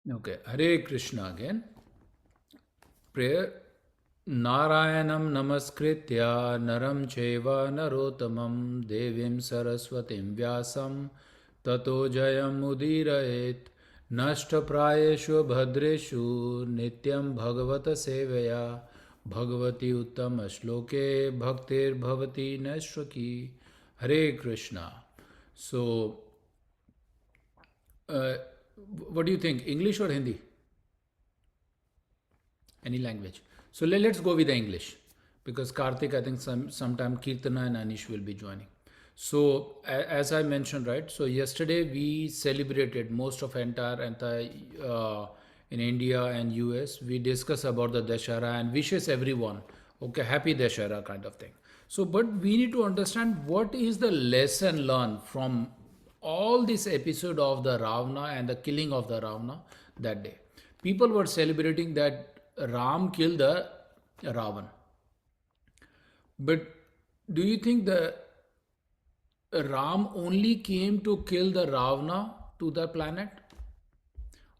Okay, Hare Krishna again. Prayer. Narayanam namaskritya naram cheva narotamam devim saraswatim vyasam tato jayam udirayet nashta prayeshu bhadreshu nityam bhagavata sevaya bhagavati uttama shloke bhaktir bhavati nashwaki. Hare Krishna. So, uh, what do you think, English or Hindi? Any language. So let's go with the English because Karthik, I think sometime Kirtana and Anish will be joining. So as I mentioned, right? So yesterday we celebrated most of entire in India and US. We discuss about the Dashara and wishes everyone, okay, happy Dashara kind of thing. So, but we need to understand what is the lesson learned from all this episode of the Ravana and the killing of the Ravana that day. People were celebrating that Ram killed the Ravan. But do you think the Ram only came to kill the Ravana to the planet?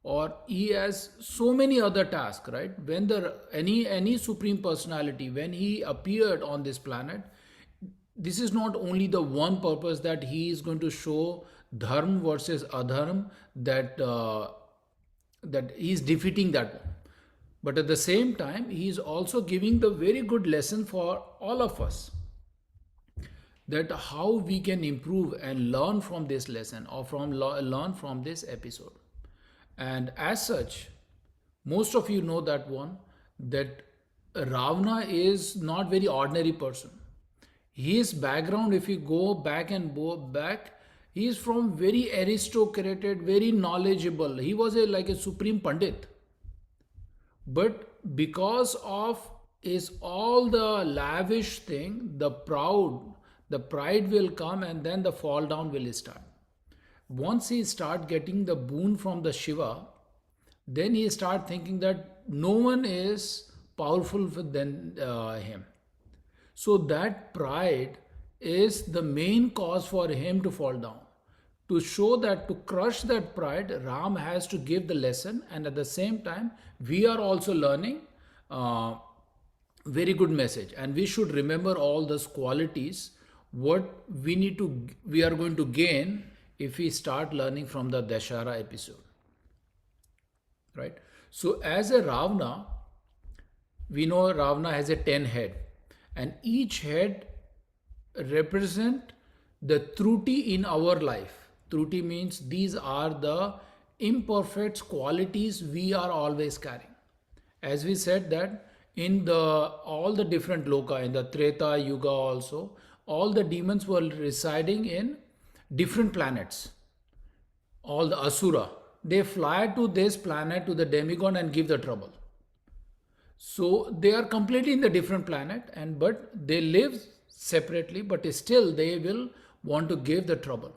Or he has so many other tasks, right? When the any supreme personality, when he appeared on this planet, this is not only the one purpose that he is going to show dharma versus adharma, that he is defeating that one, but at the same time he is also giving the very good lesson for all of us, that how we can improve and learn from this lesson or learn from this episode. And as such, most of you know that one, that Ravana is not very ordinary person. His background, if you go back and go back, he is from very aristocrated, very knowledgeable. He was like a supreme pandit. But because of is all the lavish thing, the pride will come and then the fall down will start. Once he start getting the boon from the Shiva, then he start thinking that no one is powerful than him. So that pride is the main cause for him to fall down. To show that, to crush that pride, Ram has to give the lesson, and at the same time, we are also learning very good message, and we should remember all those qualities. What we are going to gain if we start learning from the Dashara episode, right? So, as a Ravana, we know Ravana has a 10 head, and each head represent the truti in our life. Truti means these are the imperfect qualities we are always carrying. As we said that in the all the different loka, in the Treta Yuga also, all the demons were residing in different planets. All the Asura, they fly to this planet, to the demigod, and give the trouble. So they are completely in the different planet, and but they live separately, but still they will want to give the trouble.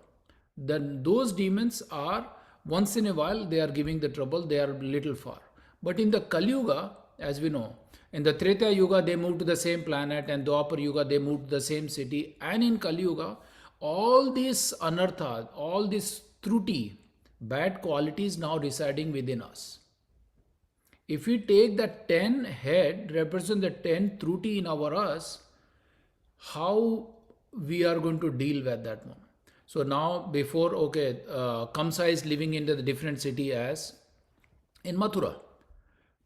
Then those demons are once in a while they are giving the trouble, they are little far. But in the Kali Yuga, as we know, in the Treta Yuga they move to the same planet, and Dwapar Yuga they move to the same city, and in Kali Yuga all these anarthas, all these truti, bad qualities now residing within us. If we take the 10 head represent the 10 truti in our us, how we are going to deal with that one? So now before, okay, Kamsa is living in the different city as in Mathura,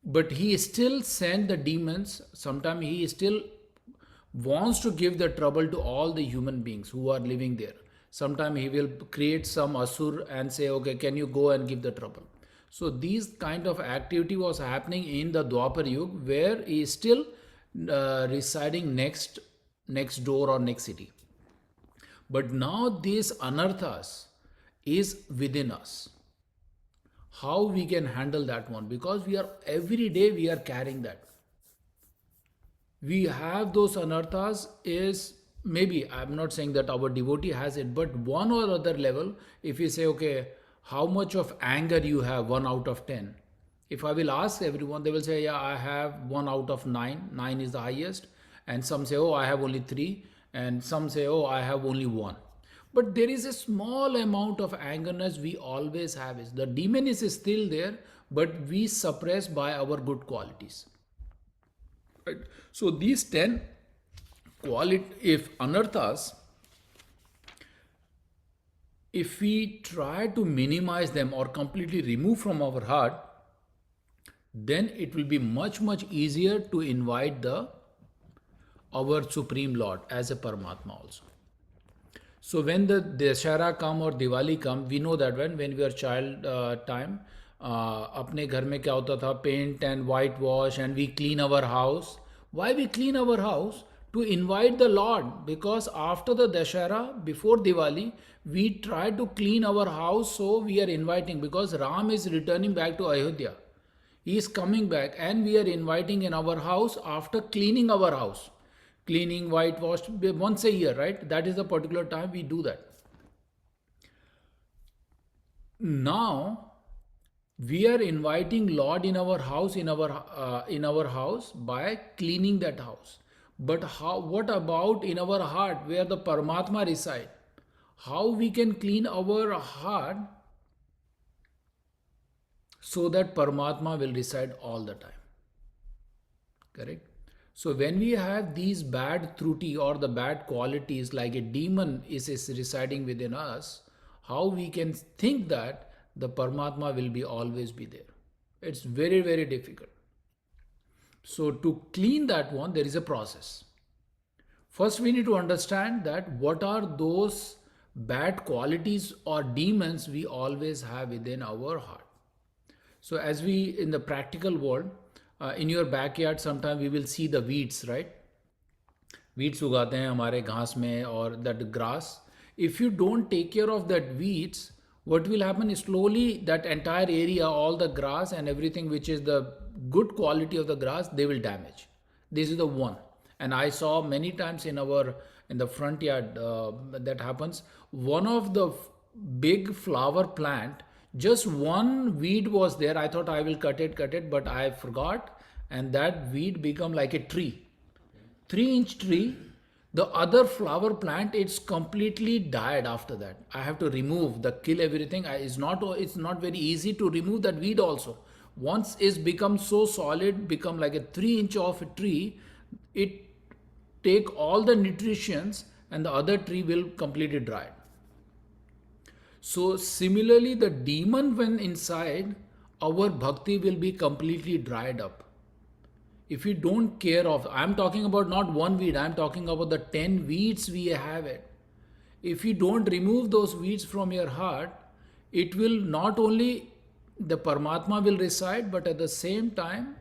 but he still sent the demons. Sometimes he still wants to give the trouble to all the human beings who are living there. Sometimes he will create some asur and say, okay, can you go and give the trouble? So these kind of activity was happening in the Dwapar Yuga, where he is still residing next door or next city. But now these anarthas is within us. How we can handle that one? Because we are every day we are carrying that. We have those anarthas is, maybe I'm not saying that our devotee has it, but one or other level, if you say, okay, how much of anger you have, 1 out of 10. If I will ask everyone, they will say, yeah, I have 1 out of 9. 9 is the highest. And some say, oh, I have only 3. And some say, oh, I have only 1. But there is a small amount of angerness we always have. Is the demon is still there, but we suppress by our good qualities. Right. So these 10 quality, if anarthas, if we try to minimize them or completely remove from our heart, then it will be much easier to invite the our Supreme Lord as a Paramatma also. So when the Dussehra come or Diwali come, we know that when we were child time, अपने घर में क्या होता था, paint and white wash and we clean our house. Why we clean our house? To invite the Lord, because after the Dussehra, before Diwali, we try to clean our house, so we are inviting, because Ram is returning back to Ayodhya. He is coming back and we are inviting in our house after cleaning our house. Cleaning, whitewashed once a year, right? That is the particular time we do that. Now we are inviting Lord in our house, in our house, by cleaning that house. But how? What about in our heart, where the Paramatma reside? How we can clean our heart so that Paramatma will reside all the time? Correct. So when we have these bad truti or the bad qualities, like a demon is residing within us, how we can think that the Paramatma will be always be there? It's very difficult. So to clean that one, there is a process. First, we need to understand that what are those bad qualities or demons we always have within our heart. So as we, in the practical world, in your backyard, sometimes we will see the weeds, right? Weeds उगाते हैं हमारे घास में, or that grass. If you don't take care of that weeds, what will happen is slowly that entire area, all the grass and everything which is the good quality of the grass, they will damage. This is the one. And I saw many times in the front yard that happens. One of the big flower plant, just one weed was there. I thought I will cut it, but I forgot, and that weed become like a tree, 3-inch tree. The other flower plant, it's completely died after that. I have to remove the kill everything. It's not very easy to remove that weed also. Once it's become so solid, become like a 3-inch of a tree, it take all the nutritions and the other tree will completely dry. So similarly, the demon when inside, our bhakti will be completely dried up. If you don't care of, I'm talking about not one weed, I'm talking about the 10 weeds we have it. If you don't remove those weeds from your heart, it will not only the Paramatma will reside, but at the same time,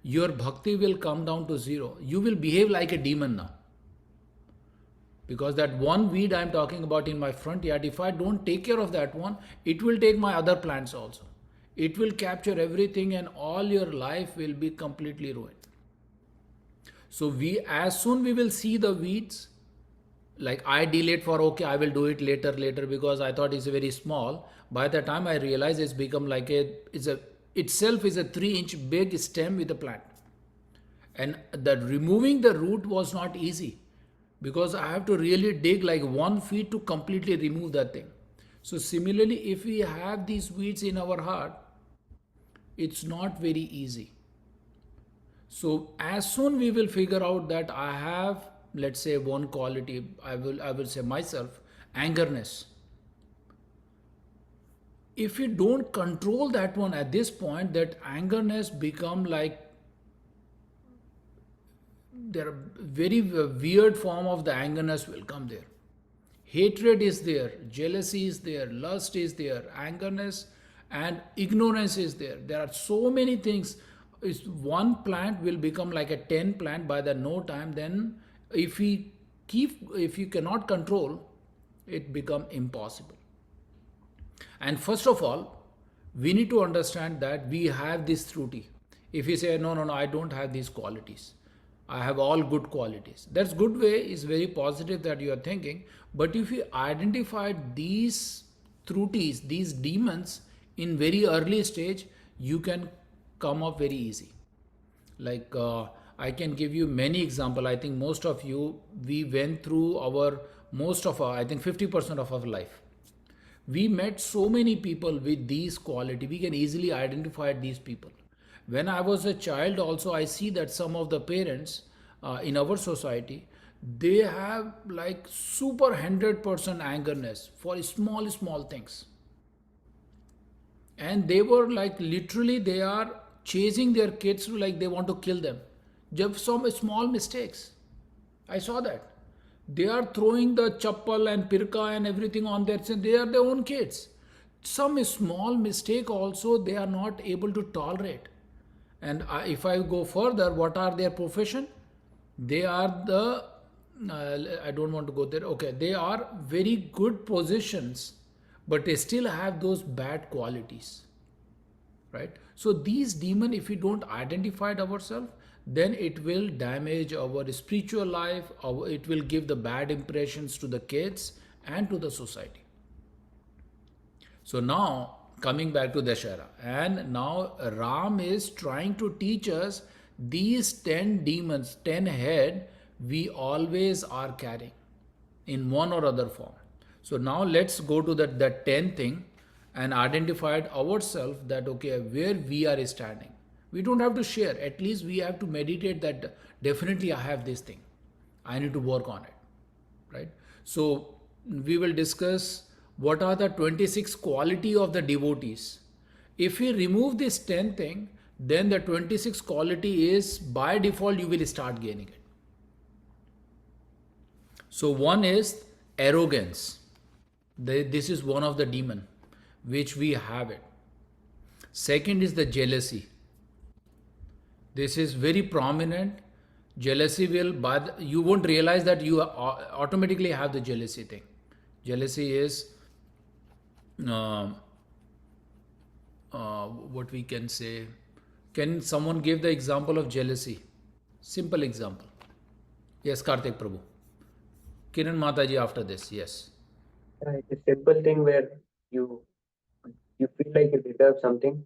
your bhakti will come down to zero. You will behave like a demon now. Because that one weed I'm talking about in my front yard, if I don't take care of that one, it will take my other plants also. It will capture everything and all your life will be completely ruined. So as soon we will see the weeds, like I delayed for, okay, I will do it later because I thought it's very small. By the time I realize it's become like itself is a 3-inch big stem with a plant. And that removing the root was not easy, because I have to really dig like 1 feet to completely remove that thing. So similarly, if we have these weeds in our heart, it's not very easy. So as soon we will figure out that I have, let's say, one quality, I will say myself, angerness. If you don't control that one at this point, that angerness become like, there are very weird form of the angerness will come there. Hatred is there, jealousy is there, lust is there, angerness and ignorance is there. There are so many things. One plant will become like a 10 plant by the no time. Then if you cannot control, it become impossible. And first of all, we need to understand that we have this truti. If you say, no, I don't have these qualities, I have all good qualities. That's good way, is very positive that you are thinking. But if you identify these trutis, these demons in very early stage, you can come up very easy. Like I can give you many examples. I think most of you, we went through our most of our, I think 50% of our life. We met so many people with these quality. We can easily identify these people. When I was a child also, I see that some of the parents in our society, they have like super 100% angerness for small things, and they were like literally they are chasing their kids like they want to kill them just some small mistakes. I saw that they are throwing the chappal and pirka and everything on their, they are their own kids. Some small mistake also they are not able to tolerate. And if I go further, what are their profession? They are the I don't want to go there. Okay, they are very good positions, but they still have those bad qualities, right? So these demon, if we don't identify it ourselves, then it will damage our spiritual life, it will give the bad impressions to the kids and to the society. So now coming back to Dashera, and now Ram is trying to teach us these 10 demons, 10 head, we always are carrying in one or other form. So now let's go to that 10 thing and identify it ourselves that okay, where we are standing. We don't have to share, at least we have to meditate that definitely I have this thing. I need to work on it, right? So we will discuss what are the 26 quality of the devotees. If we remove this 10 thing, then the 26 quality is by default you will start gaining it. So one is arrogance. This is one of the demon which we have it. Second is the jealousy. This is very prominent. Jealousy will, but you won't realize that you automatically have the jealousy thing. Jealousy is uh, what we can say. Can someone give the example of jealousy? Simple example. Yes, Karthik Prabhu. Kiran Mataji after this. Yes. It's a simple thing where you you feel like you deserve something,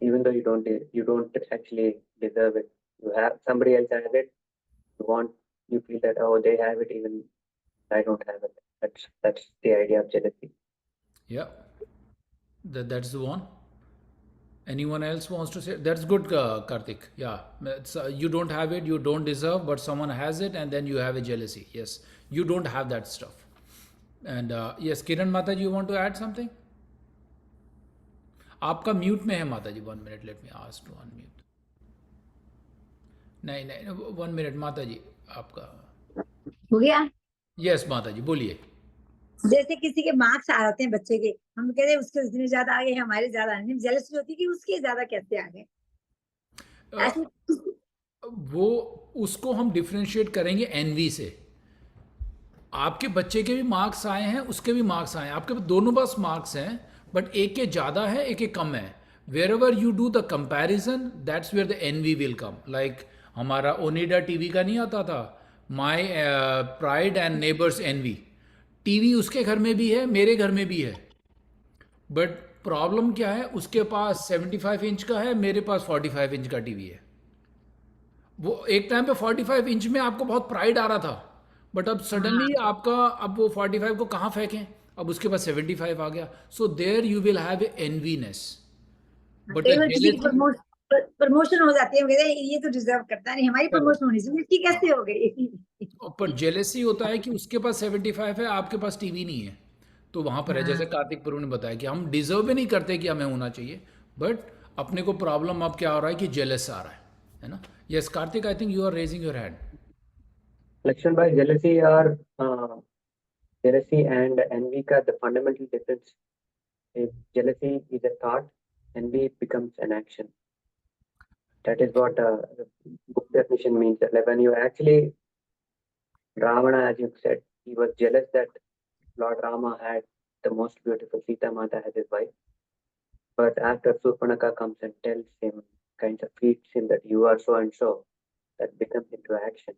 even though you don't actually deserve it. You have somebody else has it. You want you feel that oh they have it, even I don't have it. That's the idea of jealousy. Yeah. That's the one. Anyone else wants to say? That's good, Karthik. Yeah, you don't have it, you don't deserve, but someone has it, and then you have a jealousy. Yes, you don't have that stuff. And yes, Kiran Mata, you want to add something? आपका mute में है माता जी. 1 minute, let me ask to unmute. नहीं नहीं, 1 minute माता जी आपका. हो गया. यस माता जी बोलिए. जैसे किसी के मार्क्स आ जाते हैं बच्चे के, हम कहते हैं उसके इतने ज्यादा आ गए, हमारे ज्यादा आ गए, जेलसी होती है कि उसके ज्यादा कैसे आ गए. ऐसे वो उसको हम डिफ्रेंशिएट करेंगे एनवी से. आपके बच्चे के भी मार्क्स आए हैं, उसके भी मार्क्स आए हैं, आपके दोनों पास मार्क्स हैं, बट एक के ज़्यादा है, एक के कम है. Wherever you do the comparison, that's where the envy will come. Like हमारा ओनिडा टीवी का नहीं आता था, my pride and neighbours envy. TV उसके घर में भी है, मेरे घर में भी है, बट प्रॉब्लम क्या है, उसके पास 75 इंच का है, मेरे पास 45 इंच का टीवी है. वो एक टाइम पे 45 इंच में आपको बहुत प्राइड आ रहा था, बट अब सडनली आपका, अब वो 45 को कहाँ फेंकें, अब उसके पास 75 आ गया. So there you will have enviness. But किसी की प्रमोशन हो जाती है, कहते हैं ये तो डिजर्व करता नहीं, हमारी प्रमोशन होनी चाहिए, इसकी कैसे हो गई. पर जेलेसी होता है कि उसके पास 75 है, आपके पास टीवी नहीं है, तो वहां पर है. जैसे कार्तिक पुरु ने बताया कि हम डिजर्व भी नहीं करते कि हमें होना चाहिए, बट अपने को प्रॉब्लम अब क्या हो रहा है कि जेलस आ रहा है ना. Yes Kartik, I think you are raising your hand. Lakshman bhai, jealousy and envy ka the fundamental difference is jealousy is a thought, envy becomes an action. That is what the book definition means. That when you actually Ravana, as you said, he was jealous that Lord Rama had the most beautiful Sita Mata as his wife. But after Surpanaka comes and tells him, kind of feeds him that you are so and so, that becomes into action.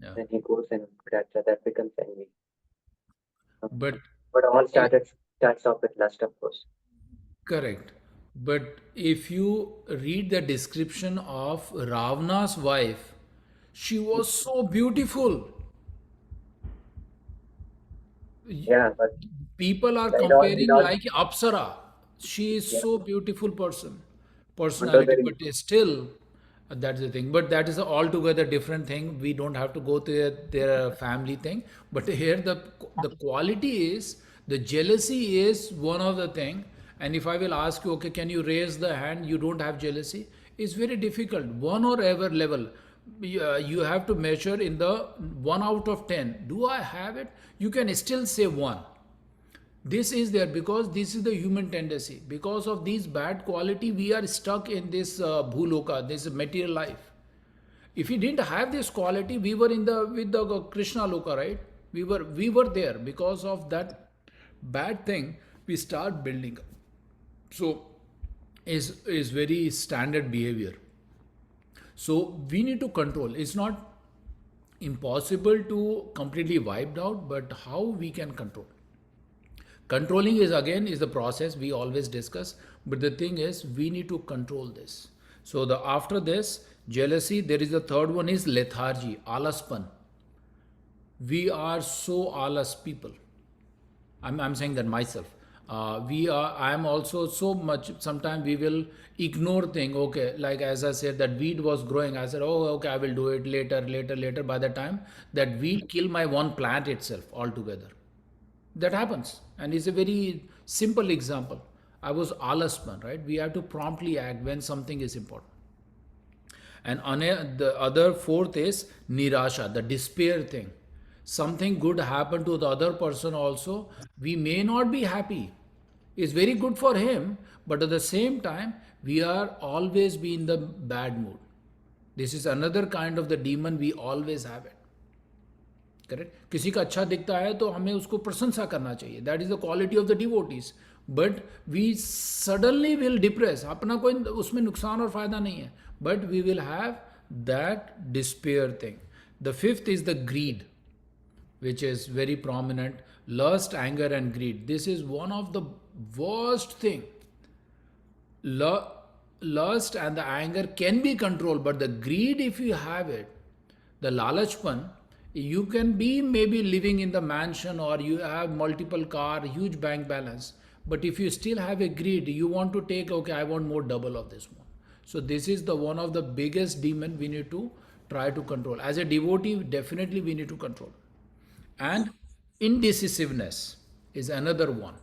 Yeah. Then he goes and grabs her. That becomes envy. But all starts off with lust, of course. correct. But if you read the description of Ravana's wife, she was so beautiful. Yeah, but People are we comparing don't, like Apsara. She is yeah, so beautiful personality, Mandodari. but still, that's the thing. But that is a altogether different thing. We don't have to go to their family thing. But here the quality is, the jealousy is one of the thing. And if I will ask you, okay, can you raise the hand? You don't have jealousy. It's very difficult. One or ever level, you have to measure in the 1 out of 10. Do I have it? You can still say one. This is there because this is the human tendency. Because of these bad quality, we are stuck in this bhuloka, this material life. If we didn't have this quality, we were in the with the krishna loka, right? We were there. Because of that bad thing, we start building. So is very standard behavior. So we need to control. It's not impossible to completely wiped out, but how we can control. Controlling is again is the process we always discuss, but the thing is we need to control this. So the after this jealousy, there is the third one is lethargy, alaspan. We are so alas people. I'm saying that myself. We are. I am also so much. Sometimes we will ignore thing. Okay, like as I said, that weed was growing. I said, oh, okay, I will do it later, later, later. By the time that weed kill my one plant itself altogether. That happens, and it's a very simple example. I was alasman, right? We have to promptly act when something is important. And the other fourth is nirasha, the despair thing. Something good happened to the other person also. We may not be happy. It's very good for him, but at the same time, we are always be in the bad mood. This is another kind of the demon we always have it. Correct. किसी का अच्छा दिखता है तो हमें उसको प्रशंसा करना चाहिए. That is the quality of the devotees. But we suddenly will depress. अपना कोई उसमें नुकसान और फायदा नहीं है, but we will have that despair thing. The fifth is the greed, which is very prominent. Lust, anger, and greed. This is one of the worst thing. Lust and the anger can be controlled, but the greed, if you have it, the lalachpan, you can be maybe living in the mansion or you have multiple car, huge bank balance, but if you still have a greed, you want to take, okay, I want more double of this one. So this is the one of the biggest demon we need to try to control. As a devotee, definitely we need to control. And indecisiveness is another one.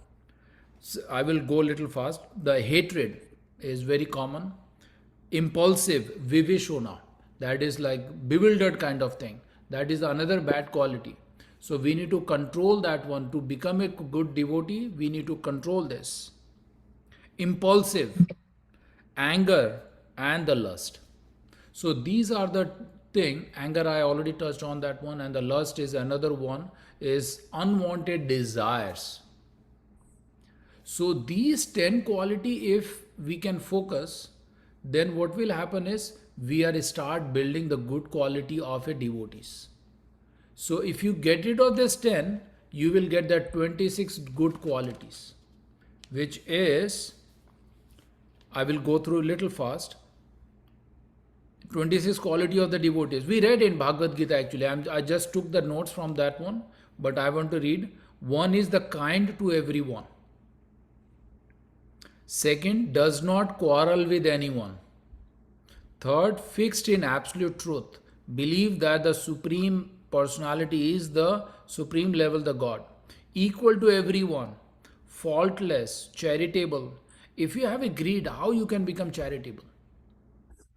So I will go a little fast. The hatred is very common. Impulsive, vivishona, that is like bewildered kind of thing. That is another bad quality. So we need to control that one. To become a good devotee, we need to control this. Impulsive, anger, and the lust. So these are the thing. Anger, I already touched on that one, and the lust is another one, is unwanted desires. So these 10 quality, if we can focus, then what will happen is we are start building the good quality of a devotees. So if you get rid of this 10, you will get that 26 good qualities, which is, I will go through a little fast. 26 quality of the devotees. We read in Bhagavad Gita actually. I just took the notes from that one, but I want to read. One is the kind to everyone. Second, does not quarrel with anyone. Third, fixed in absolute truth. Believe that the supreme personality is the supreme level, the God. Equal to everyone. Faultless, charitable. If you have a greed, how you can become charitable?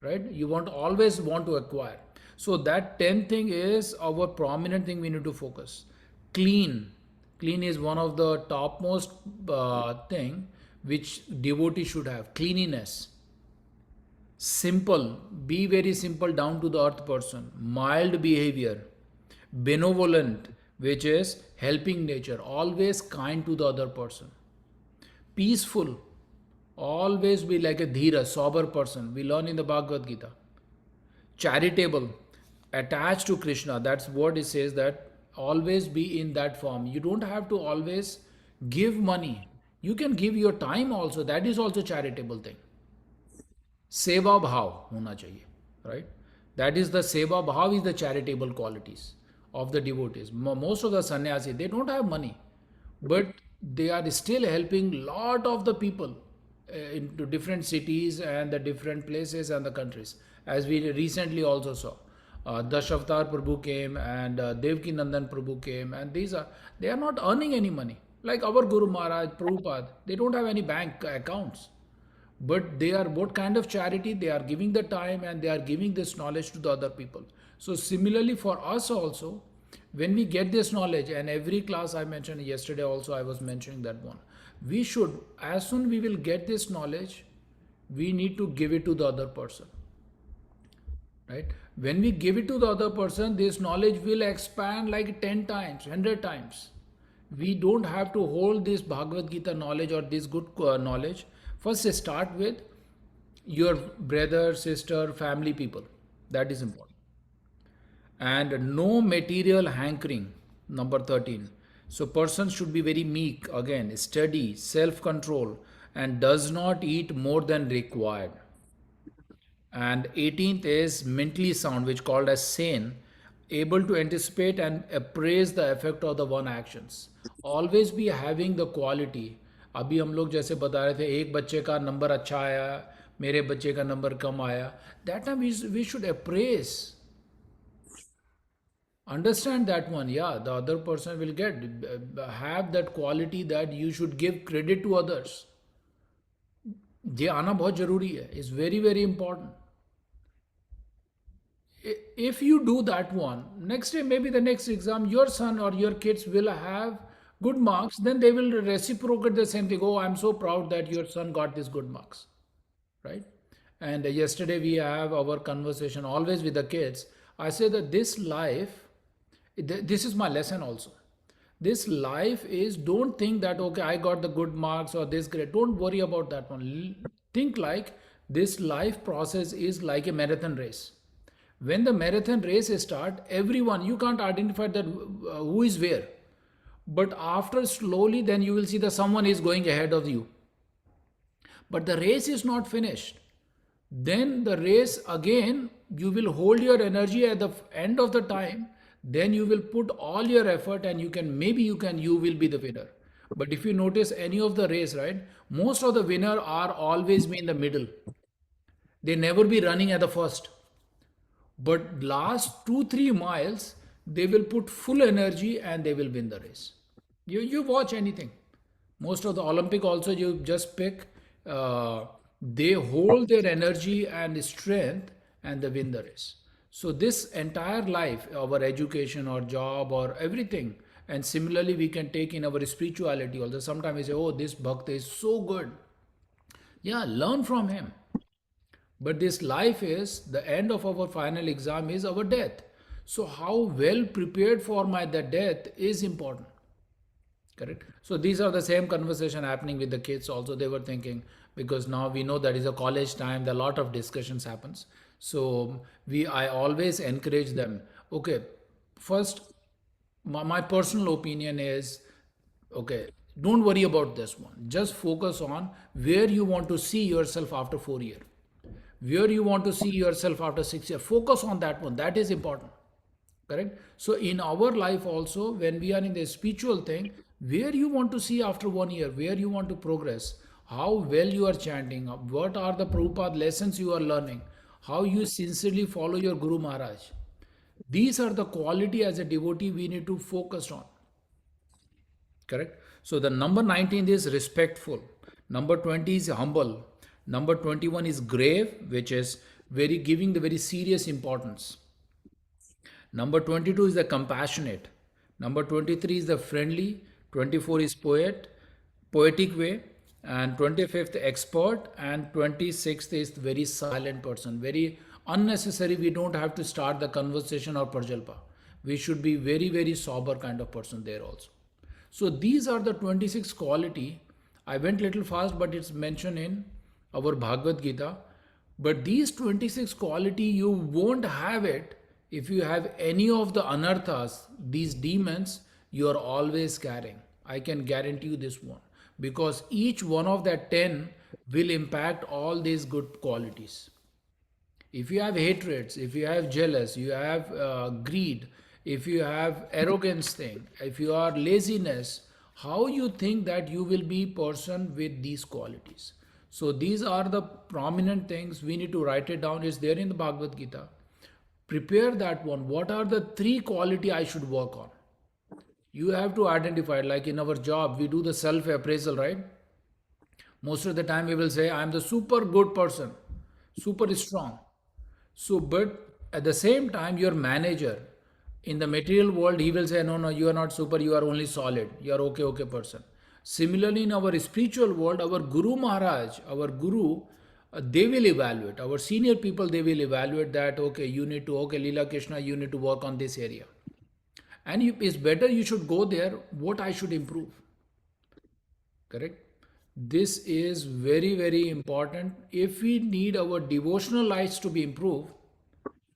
Right? You always want to acquire. So that 10th thing is our prominent thing we need to focus. Clean is one of the topmost thing which devotee should have. Cleanliness. Simple, be very simple, down to the earth person. Mild behavior. Benevolent, which is helping nature, always kind to the other person. Peaceful, always be like a dhira, sober person. We learn in the Bhagavad Gita. Charitable, attached to Krishna. That's what it says, that always be in that form. You don't have to always give money. You can give your time also. That is also charitable thing. Seva bhav hona chahiye, right? That is the seva bhav is the charitable qualities of the devotees. Most of the sannyasi, they don't have money. but they are still helping lot of the people into different cities and the different places and the countries, as we recently also saw. Dashavatar Prabhu came and Devki Nandan Prabhu came, and they are not earning any money like our Guru Maharaj Prabhupada. They don't have any bank accounts, but they are what kind of charity? They are giving the time and they are giving this knowledge to the other people. So similarly for us also, when we get this knowledge, and every class I mentioned yesterday also, I was mentioning that one, we should, as soon we will get this knowledge, we need to give it to the other person, right? When we give it to the other person, this knowledge will expand like 10 times, 100 times. We don't have to hold this Bhagavad Gita knowledge or this good knowledge. First start with your brother, sister, family, people. That is important. And no material hankering, number 13. So person should be very meek, again steady, self control, and does not eat more than required. And 18th is mentally sound, which called as sane, able to anticipate and appraise the effect of the one actions. Always be having the quality. अभी हम लोग जैसे बता रहे थे, एक बच्चे का नंबर अच्छा आया, मेरे बच्चे का नंबर कम आया. That time we should appraise, understand that one. Yeah, the other person will get, have that quality that you should give credit to others. ये आना बहुत जरूरी है. It's very very important. If you do that one, next day, maybe the next exam, your son or your kids will have good marks, then they will reciprocate the same thing. Oh, I'm so proud that your son got these good marks, right? And yesterday we have our conversation always with the kids. I say that this life, this is my lesson also. This life is, don't think that okay, I got the good marks or this grade. Don't worry about that one. Think like this life process is like a marathon race. When the marathon race start, everyone, you can't identify that who is where, but after slowly then you will see that someone is going ahead of you, but the race is not finished. Then the race again, you will hold your energy at the end of the time, then you will put all your effort and you can, maybe you will be the winner. But if you notice any of the race, right, most of the winner are always be in the middle. They never be running at the first, but last 2 3 miles they will put full energy and they will win the race. You watch anything, most of the Olympic also, you just pick, they hold their energy and strength and they win the race. So this entire life, our education or job or everything, and similarly we can take in our spirituality also. Sometimes we say, oh, this bhakta is so good, yeah, learn from him. But this life is, the end of our final exam is our death. So how well prepared for my the death is important. Correct. So these are the same conversation happening with the kids also. They were thinking, because now we know that is a college time, there are a lot of discussions happens. So I always encourage them. Okay, first, my personal opinion is, okay, don't worry about this one. Just focus on where you want to see yourself after 4 years, where you want to see yourself after 6 years. Focus on that one. That is important. Correct. So in our life also, when we are in the spiritual thing, where you want to see after 1 year, where you want to progress, how well you are chanting, what are the Prabhupada lessons you are learning, how you sincerely follow your Guru Maharaj. These are the quality as a devotee we need to focus on. Correct. So the number 19 is respectful. Number 20 is humble. Number 21 is grave, which is very giving the very serious importance. Number 22 is the compassionate. Number 23 is the friendly. 24 is poetic way. And 25th expert. And 26th is very silent person. Very unnecessary. We don't have to start the conversation or prajalpa. We should be very, very sober kind of person there also. So these are the 26 quality. I went little fast, but it's mentioned in our Bhagavad Gita. But these 26 quality, you won't have it if you have any of the anarthas, these demons, you are always carrying. I can guarantee you this one. Because each one of that 10 will impact all these good qualities. If you have hatreds, if you have jealous, you have greed, if you have arrogance thing, if you are laziness, how you think that you will be person with these qualities. So these are the prominent things we need to write it down. It's there in the Bhagavad Gita. Prepare that one. What are the three quality I should work on? You have to identify, like in our job, we do the self appraisal, right? Most of the time we will say, I am the super good person, super strong. So, but at the same time, your manager in the material world, he will say, no, no, you are not super, you are only solid, you are okay, okay person. Similarly, in our spiritual world, our Guru Maharaj, our Guru, they will evaluate, our senior people, they will evaluate that, okay, you need to, okay, Lila Krishna, you need to work on this area. And it's better you should go there, what I should improve. Correct? This is very, very important. If we need our devotional lives to be improved,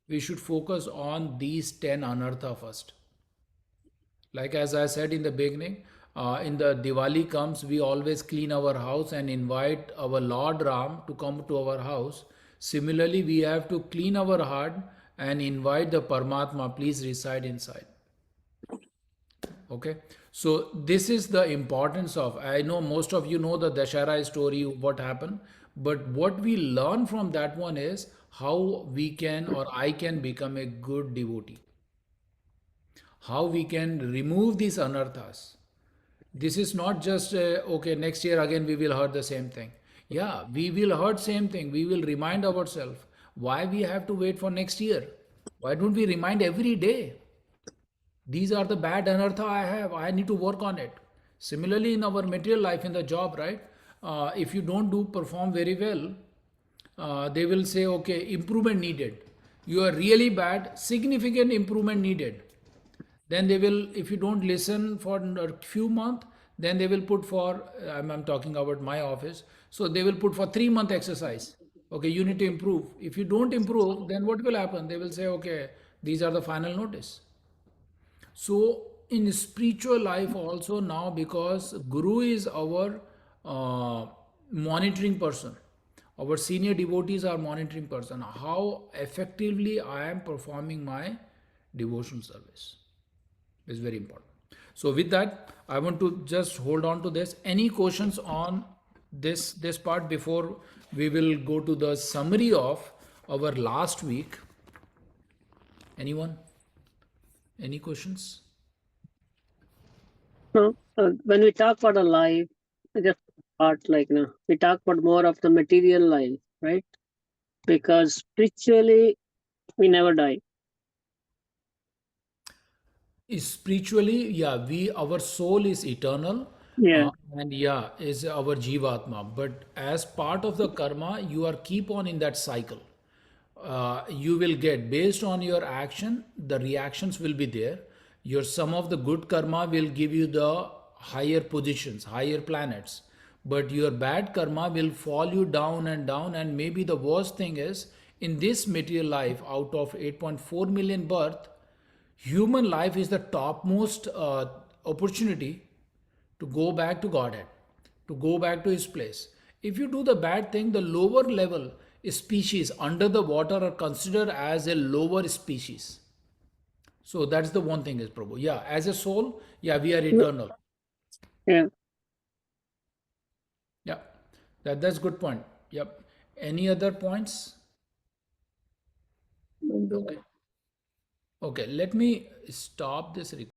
we should focus on these 10 anartha first. Like as I said in the beginning, in the Diwali comes, we always clean our house and invite our Lord Ram to come to our house. Similarly, we have to clean our heart and invite the Paramatma, please reside inside. Okay, so this is the importance of, I know most of you know the Dussehra story, what happened, but what we learn from that one is how we can or I can become a good devotee, how we can remove these anarthas. This is not just okay, next year again we will heard the same thing. Yeah, we will heard same thing, we will remind ourselves. Why we have to wait for next year? Why don't we remind every day? These are the bad anartha I have, I need to work on it. Similarly, in our material life, in the job, right, if you don't do perform very well, they will say, okay, improvement needed, you are really bad, significant improvement needed. Then they will, if you don't listen for a few months, then they will put for, I'm talking about my office, so they will put for 3 month exercise. Okay, you need to improve. If you don't improve, then what will happen? They will say, okay, these are the final notice. So in spiritual life also now, because Guru is our monitoring person, our senior devotees are monitoring person, how effectively I am performing my devotional service is very important. So with that, I want to just hold on to this. Any questions on this part before we will go to the summary of our last week? Anyone? Any questions? No, when we talk about a life, just part like we talk about more of the material life, right? Because spiritually, we never die. Spiritually, yeah, we our soul is eternal, Yeah, and yeah, is our jivatma. But as part of the karma, you are keep on in that cycle. You will get based on your action, the reactions will be there. Your some of the good karma will give you the higher positions, higher planets, but your bad karma will fall you down and down. And maybe the worst thing is in this material life, out of 8.4 million birth, human life is the topmost opportunity to go back to Godhead, to go back to His place. If you do the bad thing, the lower level species under the water are considered as a lower species. So that's the one thing is Prabhu. Yeah, as a soul, yeah, we are eternal. yeah. Yeah, that's good point. Yep. Any other points? Okay. Okay, let me stop this recording.